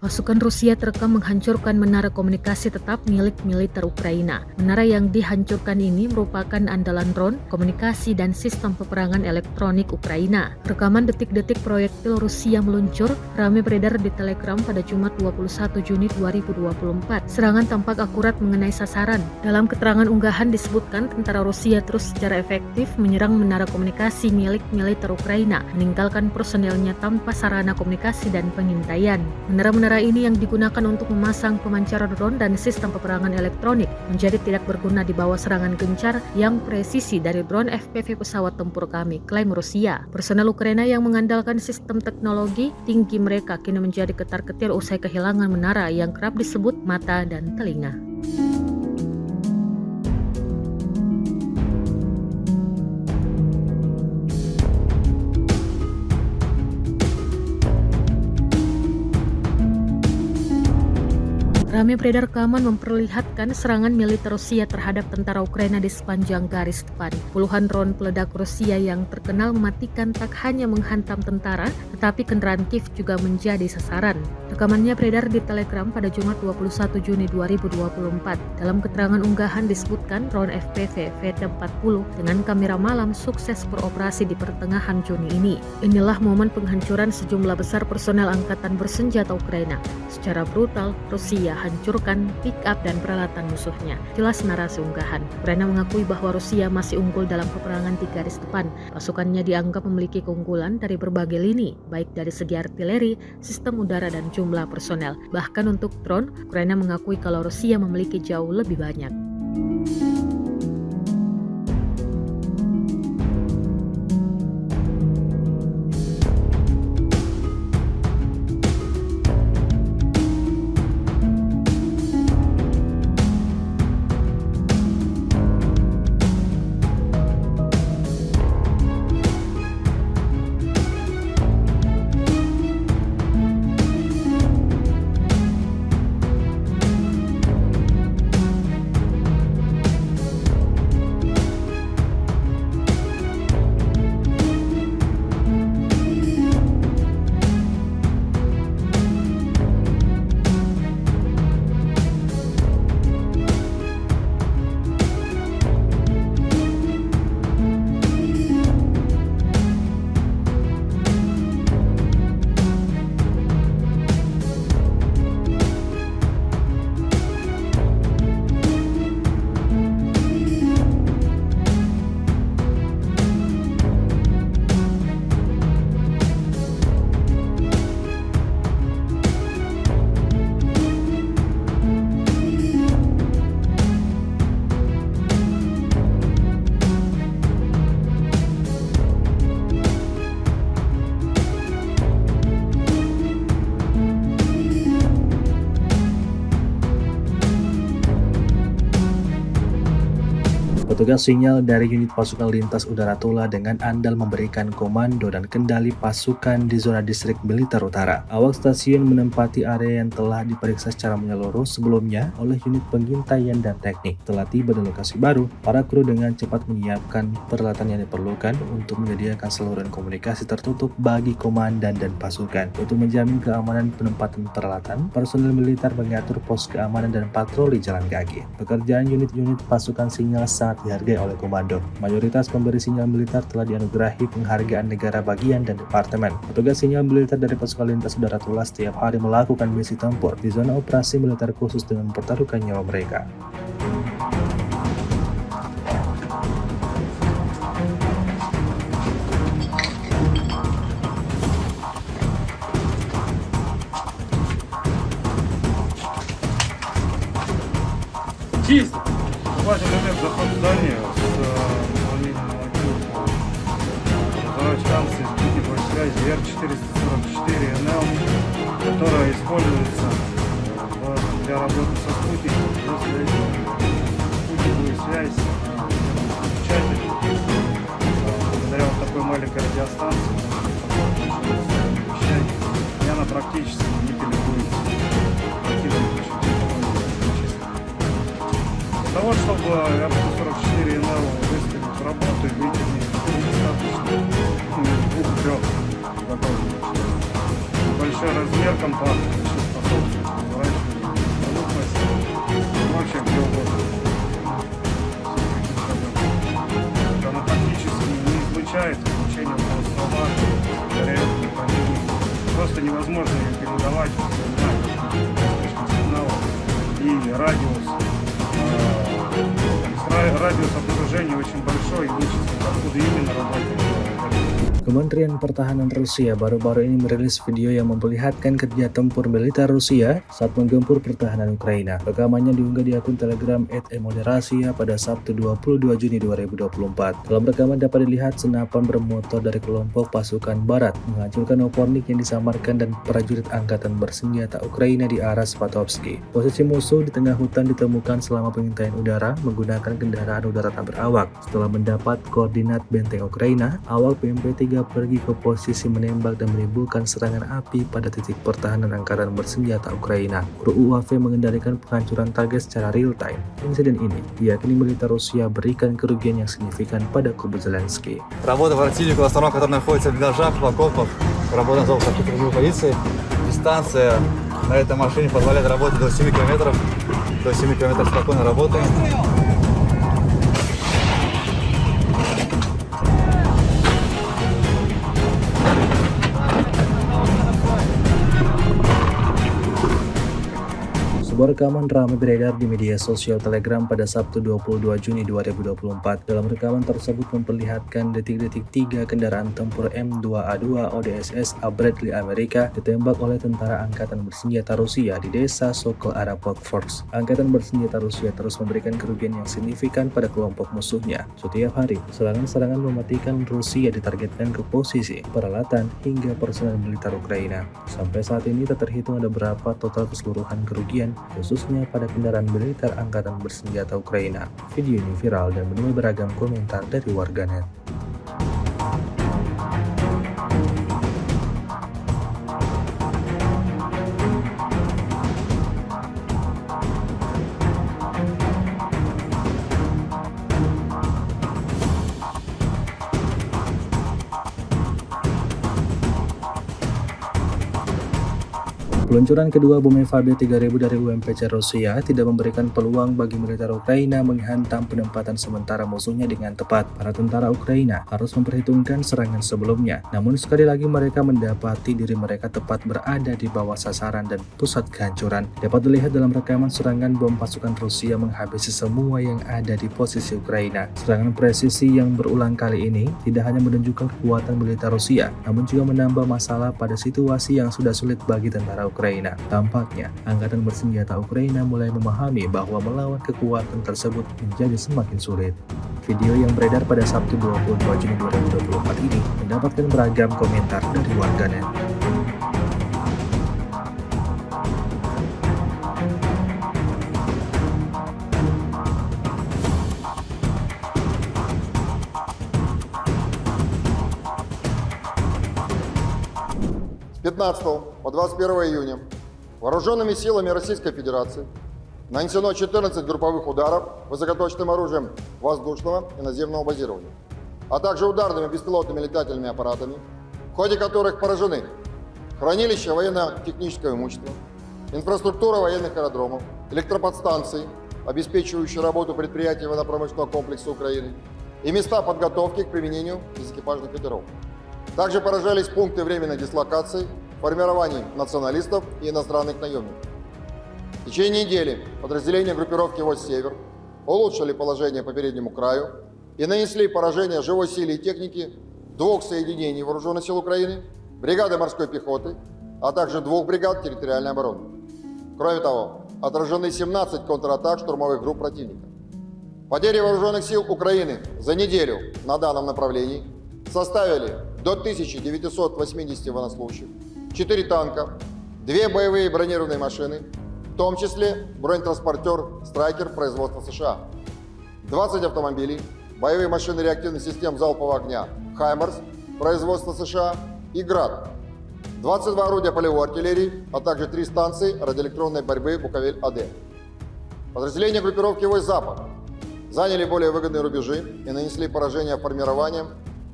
Pasukan Rusia terekam menghancurkan menara komunikasi tetap milik militer Ukraina. Menara yang dihancurkan ini merupakan andalan drone, komunikasi, dan sistem peperangan elektronik Ukraina. Rekaman detik-detik proyektil Rusia meluncur ramai beredar di Telegram pada Jumat 21 Juni 2024. Serangan tampak akurat mengenai sasaran. Dalam keterangan unggahan disebutkan tentara Rusia terus secara efektif menyerang menara komunikasi milik militer Ukraina, meninggalkan personelnya tanpa sarana komunikasi dan pengintaian. Menara-menara ini yang digunakan untuk memasang pemancar drone dan sistem peperangan elektronik menjadi tidak berguna di bawah serangan gencar yang presisi dari drone FPV pesawat tempur kami, klaim Rusia. Personel Ukraina yang mengandalkan sistem teknologi tinggi mereka kini menjadi ketar-ketir usai kehilangan menara yang kerap disebut mata dan telinga. Ramai beredar rekaman memperlihatkan serangan militer Rusia terhadap tentara Ukraina di sepanjang garis depan. Puluhan drone peledak Rusia yang terkenal mematikan tak hanya menghantam tentara, tetapi kendaraan Kiev juga menjadi sasaran. Rekamannya beredar di Telegram pada Jumat 21 Juni 2024. Dalam keterangan unggahan disebutkan drone FPV VT-40 dengan kamera malam sukses beroperasi di pertengahan Juni ini. Inilah momen penghancuran sejumlah besar personel angkatan bersenjata Ukraina. Secara brutal, Rusia hancurkan pick-up dan peralatan musuhnya. Jelas narasi unggahan. Ukraina mengakui bahwa Rusia masih unggul dalam peperangan di garis depan. Pasukannya dianggap memiliki keunggulan dari berbagai lini, baik dari segi artileri, sistem udara, dan jumlah personel. Bahkan untuk drone, Ukraina mengakui kalau Rusia memiliki jauh lebih banyak. Petugas sinyal dari unit pasukan lintas udara Tula dengan andal memberikan komando dan kendali pasukan di zona distrik militer utara. Awak stasiun menempati area yang telah diperiksa secara menyeluruh sebelumnya oleh unit pengintaian dan teknik. Setelah tiba di lokasi baru, para kru dengan cepat menyiapkan peralatan yang diperlukan untuk menyediakan saluran komunikasi tertutup bagi komandan dan pasukan. Untuk menjamin keamanan penempatan peralatan, personel militer mengatur pos keamanan dan patroli jalan kaki. Pekerjaan unit-unit pasukan sinyal sangat dihargai oleh komando. Mayoritas pemberi sinyal militer telah dianugerahi penghargaan negara bagian dan departemen. Petugas sinyal militer dari pasukan lintas udara Tula setiap hari melakukan misi tempur di zona operasi militer khusus dengan mempertaruhkan nyawa mereka. Чисто! Важный момент заход в здание с выполнением отчета. Второй станции спутниковой связи R444NL, которая используется для работы со спутником. Если спутниковую связь включатель, благодаря вот такой маленькой радиостанции, и она практически не пиликуется. Для того, чтобы R144NL выставить в работу, видите, достаточно 2-3 готовых. Большой размер компактный, способен понял на словах, говорят, просто невозможно им передавать, сигнал и радиус. Радиус обнаружения очень большой, и вычислить, откуда именно работает. Kementerian Pertahanan Rusia baru-baru ini merilis video yang memperlihatkan kerja tempur militer Rusia saat menggempur pertahanan Ukraina. Rekamannya diunggah di akun Telegram @emoderasia pada Sabtu 22 Juni 2024. Dalam rekaman dapat dilihat senapan bermotor dari kelompok pasukan Barat menghancurkan Opornik yang disamarkan dan prajurit angkatan bersenjata Ukraina di arah Svatovsky. Posisi musuh di tengah hutan ditemukan selama pengintaian udara menggunakan kendaraan udara tak berawak. Setelah mendapat koordinat benteng Ukraina, awak BMP-3 pergi ke posisi menembak dan menimbulkan serangan api pada titik pertahanan angkatan bersenjata Ukraina. Kru UAV mengendalikan penghancuran target secara real time. Insiden ini diyakini militer Rusia berikan kerugian yang signifikan pada kubu Zelensky. Работа противника в основном, который находится в блиндажах, в окопах, работа на зовах трудовой полиции. Дистанция на этой машине позволяет работать до 7 километров. До 7 километров спокойно работаем. Sebuah rekaman ramai beredar di media sosial Telegram pada Sabtu 22 Juni 2024. Dalam rekaman tersebut memperlihatkan detik-detik 3 kendaraan tempur M2A2 ODSS Bradley Amerika ditembak oleh tentara angkatan bersenjata Rusia di desa Sokol Arapok Forks. Angkatan bersenjata Rusia terus memberikan kerugian yang signifikan pada kelompok musuhnya. Setiap hari, serangan-serangan mematikan Rusia ditargetkan ke posisi, peralatan, hingga personel militer Ukraina. Sampai saat ini tak terhitung ada berapa total keseluruhan kerugian khususnya pada kendaraan militer angkatan bersenjata Ukraina. Video ini viral dan menuai beragam komentar dari warganet. Peluncuran kedua bom FAB 3000 dari UMPC Rusia tidak memberikan peluang bagi militer Ukraina menghantam penempatan sementara musuhnya dengan tepat. Para tentara Ukraina harus memperhitungkan serangan sebelumnya. Namun sekali lagi mereka mendapati diri mereka tepat berada di bawah sasaran dan pusat kehancuran. Dapat dilihat dalam rekaman serangan bom pasukan Rusia menghabisi semua yang ada di posisi Ukraina. Serangan presisi yang berulang kali ini tidak hanya menunjukkan kekuatan militer Rusia, namun juga menambah masalah pada situasi yang sudah sulit bagi tentara Ukraina. Tampaknya, angkatan bersenjata Ukraina mulai memahami bahwa melawan kekuatan tersebut menjadi semakin sulit. Video yang beredar pada Sabtu 22 Juni 2024 ini mendapatkan beragam komentar dari warganet. С 15 по 21 июня вооруженными силами Российской Федерации нанесено 14 групповых ударов высокоточным оружием воздушного и наземного базирования, а также ударными беспилотными летательными аппаратами, в ходе которых поражены хранилища военно-технического имущества, инфраструктура военных аэродромов, электроподстанции, обеспечивающие работу предприятий военно-промышленного комплекса Украины, и места подготовки к применению безэкипажных катеров. Также поражались пункты временной дислокации, формирований националистов и иностранных наемников. В течение недели подразделения группировки «Войск Север» улучшили положение по переднему краю и нанесли поражение живой силе и технике 2 соединений Вооруженных сил Украины, бригады морской пехоты, а также 2 бригад территориальной обороны. Кроме того, отражены 17 контратак штурмовых групп противника. Потери Вооруженных сил Украины за неделю на данном направлении составили до 1980 военнослужащих, 4 танка, 2 боевые бронированные машины, в том числе бронетранспортер «Страйкер» производства США, 20 автомобилей, боевые машины реактивных систем залпового огня «Хаймерс» производства США и «Град», 22 орудия полевой артиллерии, а также 3 станции радиоэлектронной борьбы «Буковель-АД». Подразделения группировки «Войск Запад» заняли более выгодные рубежи и нанесли поражение формированием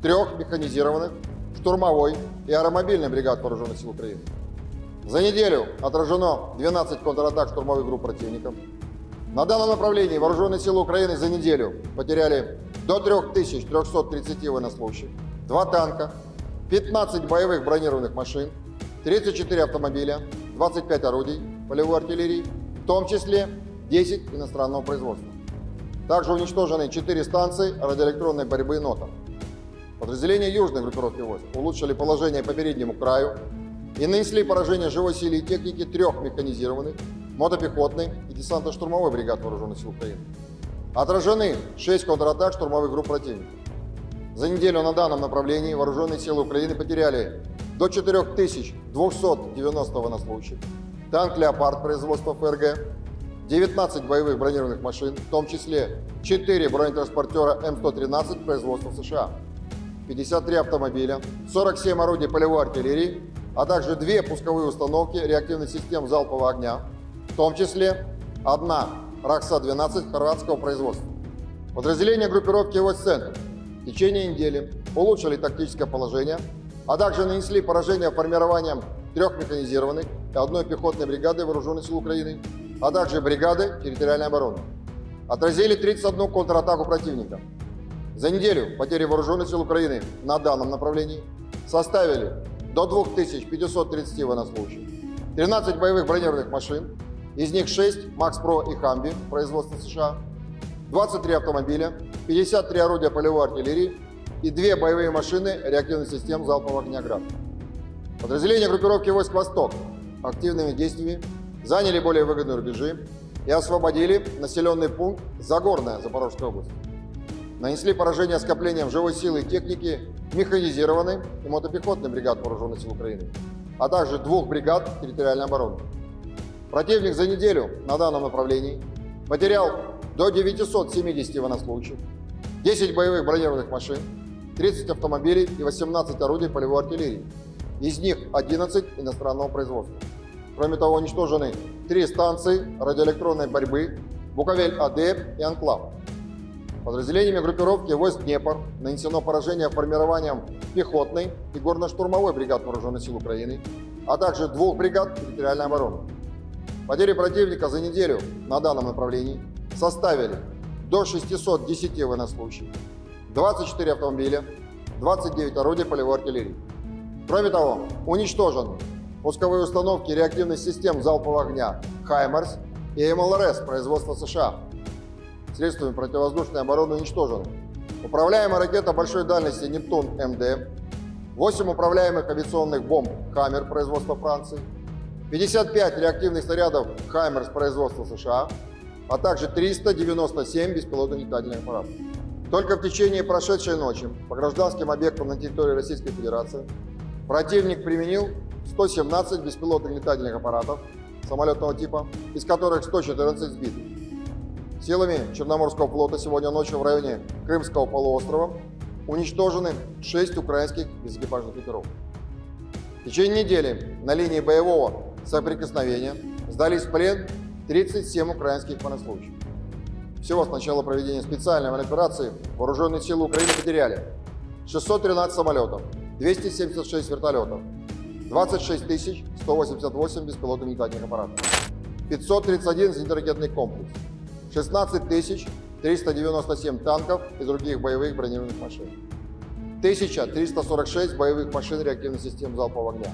3 механизированных, штурмовой и аэромобильной бригад Вооруженных сил Украины. За неделю отражено 12 контратак штурмовых групп противника. На данном направлении Вооруженные силы Украины за неделю потеряли до 3330 военнослужащих, 2 танка, 15 боевых бронированных машин, 34 автомобиля, 25 орудий полевой артиллерии, в том числе 10 иностранного производства. Также уничтожены 4 станции радиоэлектронной борьбы НОТА. Подразделения южной группировки войск улучшили положение по переднему краю и нанесли поражение живой силе и технике 3 механизированных, мотопехотной и десантно-штурмовой бригад вооруженных сил Украины. Отражены 6 контратак штурмовых групп противника. За неделю на данном направлении вооруженные силы Украины потеряли до 4290 военнослужащих, танк «Леопард» производства ФРГ, 19 боевых бронированных машин, в том числе 4 бронетранспортера М113 производства США, 53 автомобиля, 47 орудий полевой артиллерии, а также 2 пусковые установки реактивных систем залпового огня, в том числе 1 РАКСа-12 хорватского производства. Подразделения группировки войск «Центр» в течение недели улучшили тактическое положение, а также нанесли поражение формированием 3 механизированных и 1 пехотной бригады вооруженных сил Украины, а также бригады территориальной обороны. Отразили 31 контратаку противника. За неделю потери вооруженных сил Украины на данном направлении составили до 2530 военнослужащих, 13 боевых бронированных машин, из них 6 МАКС-ПРО и Хамби производства США, 23 автомобиля, 53 орудия полевой артиллерии и 2 боевые машины реактивных систем залпового огня «Град». Подразделения группировки войск «Восток» активными действиями заняли более выгодные рубежи и освободили населенный пункт Загорная Запорожской области. Нанесли поражение скоплением живой силы и техники механизированной и мотопехотной бригад вооруженных сил Украины, а также 2 бригад территориальной обороны. Противник за неделю на данном направлении потерял до 970 военнослужащих, 10 боевых бронированных машин, 30 автомобилей и 18 орудий полевой артиллерии, из них 11 иностранного производства. Кроме того, уничтожены 3 станции радиоэлектронной борьбы Буковель-АД и Анклав. Подразделениями группировки войск Днепр нанесено поражение формированием пехотной и горно-штурмовой бригад вооруженных сил Украины, а также 2 бригад территориальной обороны. Потери противника за неделю на данном направлении составили до 610 военнослужащих, 24 автомобиля, 29 орудий полевой артиллерии. Кроме того, уничтожены пусковые установки реактивных систем залпового огня «Хаймерс» и МЛРС производства США. Средствами противовоздушной обороны уничтожены управляемая ракета большой дальности «Нептун-МД», 8 управляемых авиационных бомб «Хаммер» производства Франции, 55 реактивных снарядов «Хаймерс» производства США, а также 397 беспилотных летательных аппаратов. Только в течение прошедшей ночи по гражданским объектам на территории Российской Федерации противник применил 117 беспилотных летательных аппаратов самолетного типа, из которых 114 сбиты. Силами Черноморского флота сегодня ночью в районе Крымского полуострова уничтожены 6 украинских безэкипажных катеров. В течение недели на линии боевого соприкосновения сдались в плен 37 украинских военнослужащих. Всего с начала проведения специальной операции вооруженные силы Украины потеряли 613 самолетов, 276 вертолетов, 26 188 беспилотных летательных аппаратов, 531 зенитно-ракетный комплекс, 16 397 танков и других боевых бронированных машин, 1346 боевых машин реактивных систем залпового огня,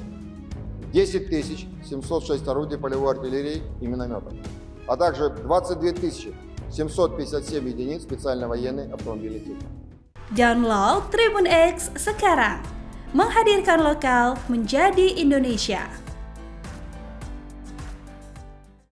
10 706 орудий полевой артиллерии и минометов, а также 22 757 единиц специальной военной автомобильной техники. Download Tribun X sekarang, menghadirkan lokal menjadi Indonesia.